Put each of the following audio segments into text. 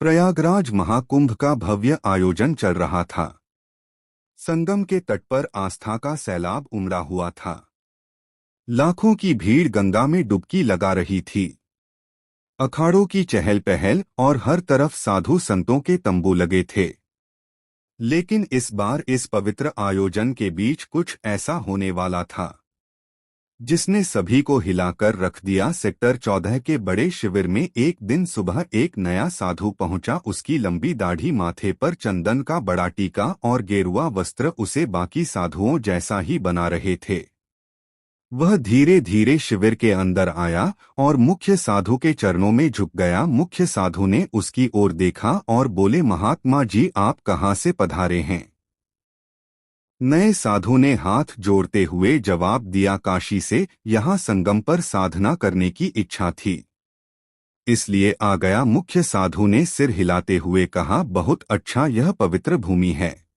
प्रयागराज महाकुंभ का भव्य आयोजन चल रहा था। संगम के तट पर आस्था का सैलाब उमड़ा हुआ था। लाखों की भीड़ गंगा में डुबकी लगा रही थी। अखाड़ों की चहल पहल और हर तरफ साधु संतों के तंबू लगे थे। लेकिन इस बार इस पवित्र आयोजन के बीच कुछ ऐसा होने वाला था जिसने सभी को हिलाकर रख दिया। सेक्टर 14 के बड़े शिविर में एक दिन सुबह एक नया साधु पहुंचा। उसकी लंबी दाढ़ी, माथे पर चंदन का बड़ा टीका और गेरुआ वस्त्र उसे बाकी साधुओं जैसा ही बना रहे थे। वह धीरे धीरे शिविर के अंदर आया और मुख्य साधु के चरणों में झुक गया। मुख्य साधु ने उसकी ओर देखा और बोले, महात्मा जी, आप कहाँ से पधारे हैं? नए साधु ने हाथ जोड़ते हुए जवाब दिया, काशी से। यहाँ संगम पर साधना करने की इच्छा थी, इसलिए आ गया। मुख्य साधु ने सिर हिलाते हुए कहा, बहुत अच्छा, यह पवित्र भूमि है,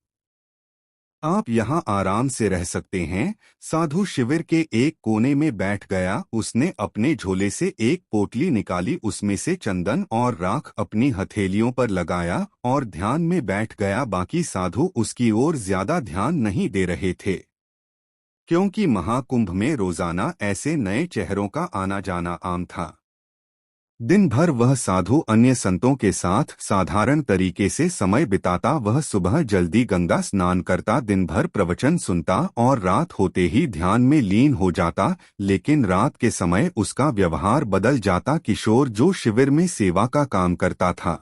आप यहाँ आराम से रह सकते हैं। साधु शिविर के एक कोने में बैठ गया। उसने अपने झोले से एक पोटली निकाली, उसमें से चंदन और राख अपनी हथेलियों पर लगाया और ध्यान में बैठ गया। बाकी साधु उसकी ओर ज्यादा ध्यान नहीं दे रहे थे, क्योंकि महाकुंभ में रोजाना ऐसे नए चेहरों का आना जाना आम था। दिन भर वह साधु अन्य संतों के साथ साधारण तरीके से समय बिताता। वह सुबह जल्दी गंगा स्नान करता, दिन भर प्रवचन सुनता और रात होते ही ध्यान में लीन हो जाता। लेकिन रात के समय उसका व्यवहार बदल जाता। किशोर, जो शिविर में सेवा का काम करता था,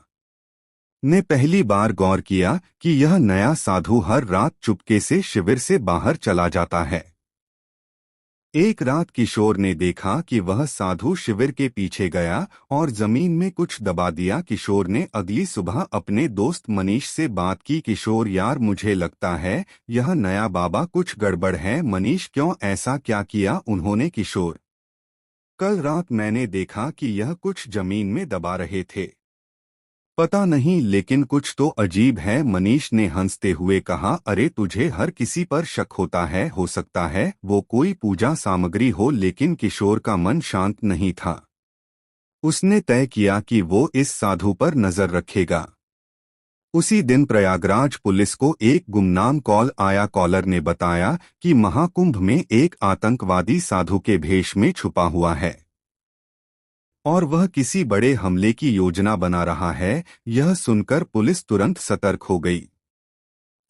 ने पहली बार गौर किया कि यह नया साधु हर रात चुपके से शिविर से बाहर चला जाता है। एक रात किशोर ने देखा कि वह साधु शिविर के पीछे गया और जमीन में कुछ दबा दिया। किशोर ने अगली सुबह अपने दोस्त मनीष से बात की। किशोर, यार, मुझे लगता है यह नया बाबा कुछ गड़बड़ है। मनीष, क्यों, ऐसा क्या किया उन्होंने? किशोर, कल रात मैंने देखा कि यह कुछ जमीन में दबा रहे थे। पता नहीं, लेकिन कुछ तो अजीब है। मनीष ने हंसते हुए कहा, अरे, तुझे हर किसी पर शक होता है, हो सकता है वो कोई पूजा सामग्री हो। लेकिन किशोर का मन शांत नहीं था। उसने तय किया कि वो इस साधु पर नजर रखेगा। उसी दिन प्रयागराज पुलिस को एक गुमनाम कॉल आया। कॉलर ने बताया कि महाकुंभ में एक आतंकवादी साधु के भेष में छुपा हुआ है और वह किसी बड़े हमले की योजना बना रहा है। यह सुनकर पुलिस तुरंत सतर्क हो गई।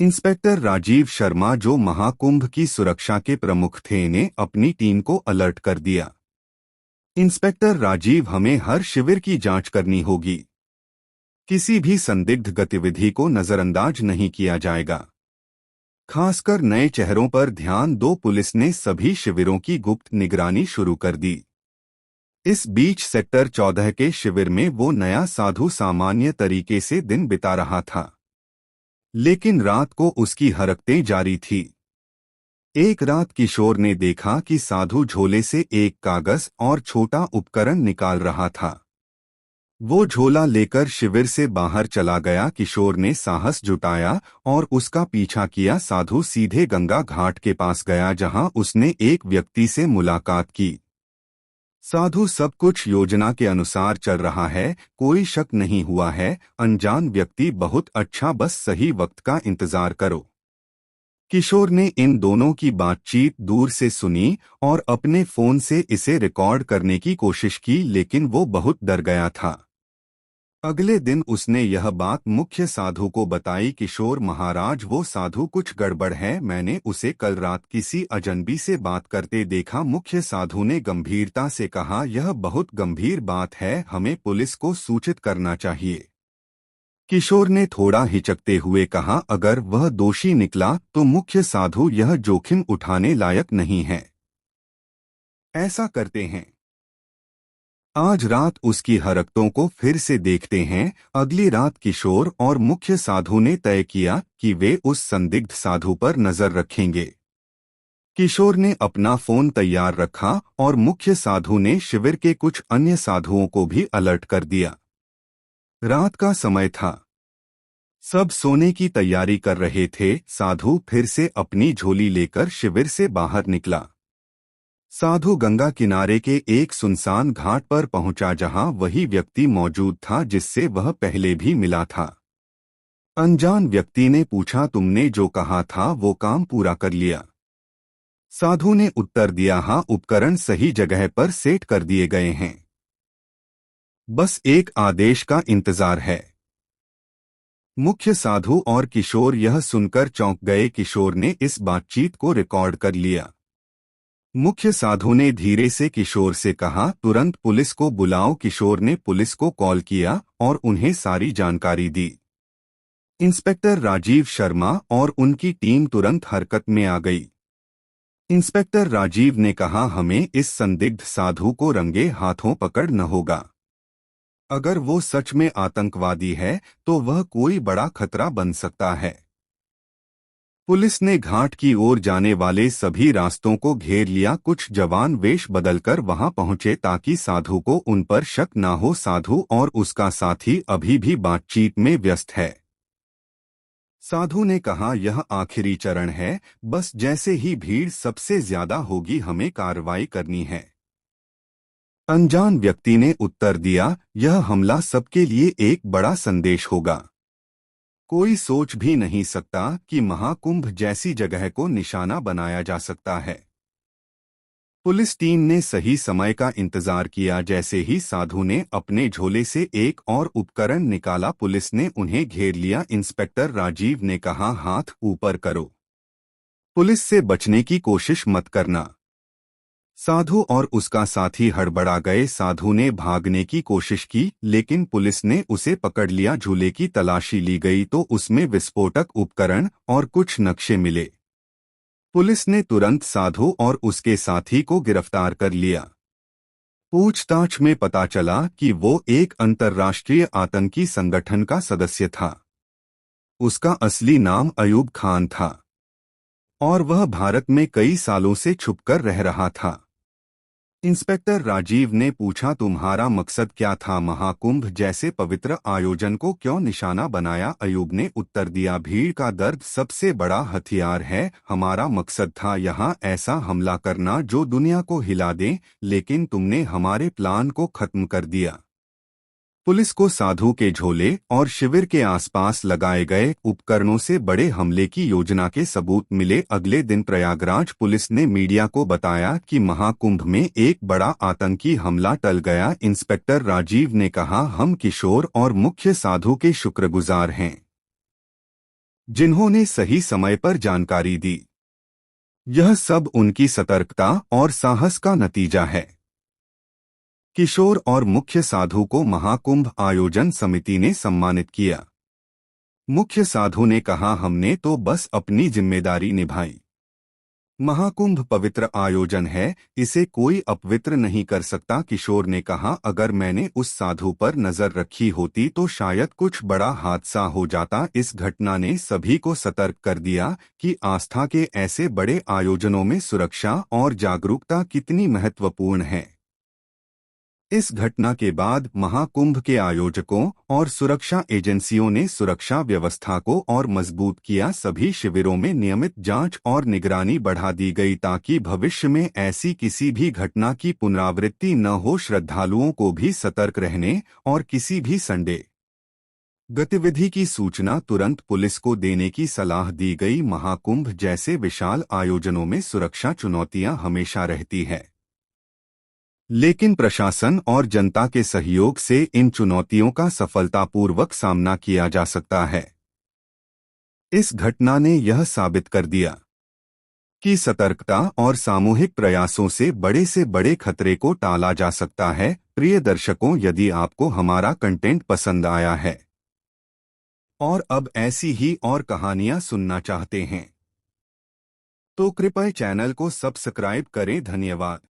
इंस्पेक्टर राजीव शर्मा, जो महाकुंभ की सुरक्षा के प्रमुख थे, ने अपनी टीम को अलर्ट कर दिया। इंस्पेक्टर राजीव, हमें हर शिविर की जांच करनी होगी। किसी भी संदिग्ध गतिविधि को नजरअंदाज नहीं किया जाएगा, खासकर नए चेहरों पर ध्यान दो। पुलिस ने सभी शिविरों की गुप्त निगरानी शुरू कर दी। इस बीच सेक्टर 14 के शिविर में वो नया साधु सामान्य तरीके से दिन बिता रहा था, लेकिन रात को उसकी हरकतें जारी थी। एक रात किशोर ने देखा कि साधु झोले से एक कागज और छोटा उपकरण निकाल रहा था। वो झोला लेकर शिविर से बाहर चला गया। किशोर ने साहस जुटाया और उसका पीछा किया। साधु सीधे गंगा घाट के पास गया, जहां उसने एक व्यक्ति से मुलाकात की। साधु, सब कुछ योजना के अनुसार चल रहा है, कोई शक नहीं हुआ है। अनजान व्यक्ति, बहुत अच्छा, बस सही वक्त का इंतजार करो। किशोर ने इन दोनों की बातचीत दूर से सुनी और अपने फोन से इसे रिकॉर्ड करने की कोशिश की, लेकिन वो बहुत डर गया था। अगले दिन उसने यह बात मुख्य साधु को बताई। किशोर महाराज, वो साधु कुछ गड़बड़ है, मैंने उसे कल रात किसी अजनबी से बात करते देखा। मुख्य साधु ने गंभीरता से कहा, यह बहुत गंभीर बात है, हमें पुलिस को सूचित करना चाहिए। किशोर ने थोड़ा हिचकते हुए कहा, अगर वह दोषी निकला तो मुख्य साधु, यह जोखिम उठाने लायक नहीं है। ऐसा करते हैं, आज रात उसकी हरकतों को फिर से देखते हैं। अगली रात किशोर और मुख्य साधु ने तय किया कि वे उस संदिग्ध साधु पर नजर रखेंगे। किशोर ने अपना फोन तैयार रखा और मुख्य साधु ने शिविर के कुछ अन्य साधुओं को भी अलर्ट कर दिया। रात का समय था, सब सोने की तैयारी कर रहे थे। साधु फिर से अपनी झोली लेकर शिविर से बाहर निकला। साधु गंगा किनारे के एक सुनसान घाट पर पहुंचा जहां वही व्यक्ति मौजूद था जिससे वह पहले भी मिला था। अनजान व्यक्ति ने पूछा, तुमने जो कहा था वो काम पूरा कर लिया? साधु ने उत्तर दिया, हाँ, उपकरण सही जगह पर सेट कर दिए गए हैं। बस एक आदेश का इंतजार है। मुख्य साधु और किशोर यह सुनकर चौंक गए। किशोर ने इस बातचीत को रिकॉर्ड कर लिया। मुख्य साधु ने धीरे से किशोर से कहा, तुरंत पुलिस को बुलाओ। किशोर ने पुलिस को कॉल किया और उन्हें सारी जानकारी दी। इंस्पेक्टर राजीव शर्मा और उनकी टीम तुरंत हरकत में आ गई। इंस्पेक्टर राजीव ने कहा, हमें इस संदिग्ध साधु को रंगे हाथों पकड़ना होगा। अगर वो सच में आतंकवादी है तो वह कोई बड़ा खतरा बन सकता है। पुलिस ने घाट की ओर जाने वाले सभी रास्तों को घेर लिया। कुछ जवान वेश बदलकर वहां पहुंचे ताकि साधु को उन पर शक न हो। साधु और उसका साथी अभी भी बातचीत में व्यस्त है। साधु ने कहा, यह आखिरी चरण है, बस जैसे ही भीड़ सबसे ज्यादा होगी हमें कार्रवाई करनी है। अनजान व्यक्ति ने उत्तर दिया, यह हमला सबके लिए एक बड़ा संदेश होगा। कोई सोच भी नहीं सकता कि महाकुंभ जैसी जगह को निशाना बनाया जा सकता है। पुलिस टीम ने सही समय का इंतजार किया। जैसे ही साधु ने अपने झोले से एक और उपकरण निकाला, पुलिस ने उन्हें घेर लिया। इंस्पेक्टर राजीव ने कहा, हाथ ऊपर करो। पुलिस से बचने की कोशिश मत करना। साधु और उसका साथी हड़बड़ा गए। साधु ने भागने की कोशिश की लेकिन पुलिस ने उसे पकड़ लिया। झूले की तलाशी ली गई तो उसमें विस्फोटक उपकरण और कुछ नक्शे मिले। पुलिस ने तुरंत साधु और उसके साथी को गिरफ्तार कर लिया। पूछताछ में पता चला कि वो एक अंतर्राष्ट्रीय आतंकी संगठन का सदस्य था। उसका असली नाम अयूब खान था और वह भारत में कई सालों से छुपकर रह रहा था। इंस्पेक्टर राजीव ने पूछा, तुम्हारा मकसद क्या था? महाकुंभ जैसे पवित्र आयोजन को क्यों निशाना बनाया? अयूब ने उत्तर दिया, भीड़ का दर्द सबसे बड़ा हथियार है। हमारा मकसद था यहाँ ऐसा हमला करना जो दुनिया को हिला दे, लेकिन तुमने हमारे प्लान को खत्म कर दिया। पुलिस को साधु के झोले और शिविर के आसपास लगाए गए उपकरणों से बड़े हमले की योजना के सबूत मिले। अगले दिन प्रयागराज पुलिस ने मीडिया को बताया कि महाकुंभ में एक बड़ा आतंकी हमला टल गया। इंस्पेक्टर राजीव ने कहा, हम किशोर और मुख्य साधु के शुक्रगुजार हैं, जिन्होंने सही समय पर जानकारी दी। यह सब उनकी सतर्कता और साहस का नतीजा है। किशोर और मुख्य साधु को महाकुंभ आयोजन समिति ने सम्मानित किया। मुख्य साधु ने कहा, हमने तो बस अपनी जिम्मेदारी निभाई। महाकुंभ पवित्र आयोजन है, इसे कोई अपवित्र नहीं कर सकता। किशोर ने कहा, अगर मैंने उस साधु पर नजर रखी होती तो शायद कुछ बड़ा हादसा हो जाता। इस घटना ने सभी को सतर्क कर दिया कि आस्था के ऐसे बड़े आयोजनों में सुरक्षा और जागरूकता कितनी महत्वपूर्ण है। इस घटना के बाद महाकुंभ के आयोजकों और सुरक्षा एजेंसियों ने सुरक्षा व्यवस्था को और मजबूत किया। सभी शिविरों में नियमित जांच और निगरानी बढ़ा दी गई ताकि भविष्य में ऐसी किसी भी घटना की पुनरावृत्ति न हो। श्रद्धालुओं को भी सतर्क रहने और किसी भी संदेह गतिविधि की सूचना तुरंत पुलिस को देने की सलाह दी गई। महाकुंभ जैसे विशाल आयोजनों में सुरक्षा चुनौतियां हमेशा रहती है, लेकिन प्रशासन और जनता के सहयोग से इन चुनौतियों का सफलतापूर्वक सामना किया जा सकता है। इस घटना ने यह साबित कर दिया कि सतर्कता और सामूहिक प्रयासों से बड़े खतरे को टाला जा सकता है। प्रिय दर्शकों, यदि आपको हमारा कंटेंट पसंद आया है और अब ऐसी ही और कहानियां सुनना चाहते हैं तो कृपया चैनल को सब्सक्राइब करें। धन्यवाद।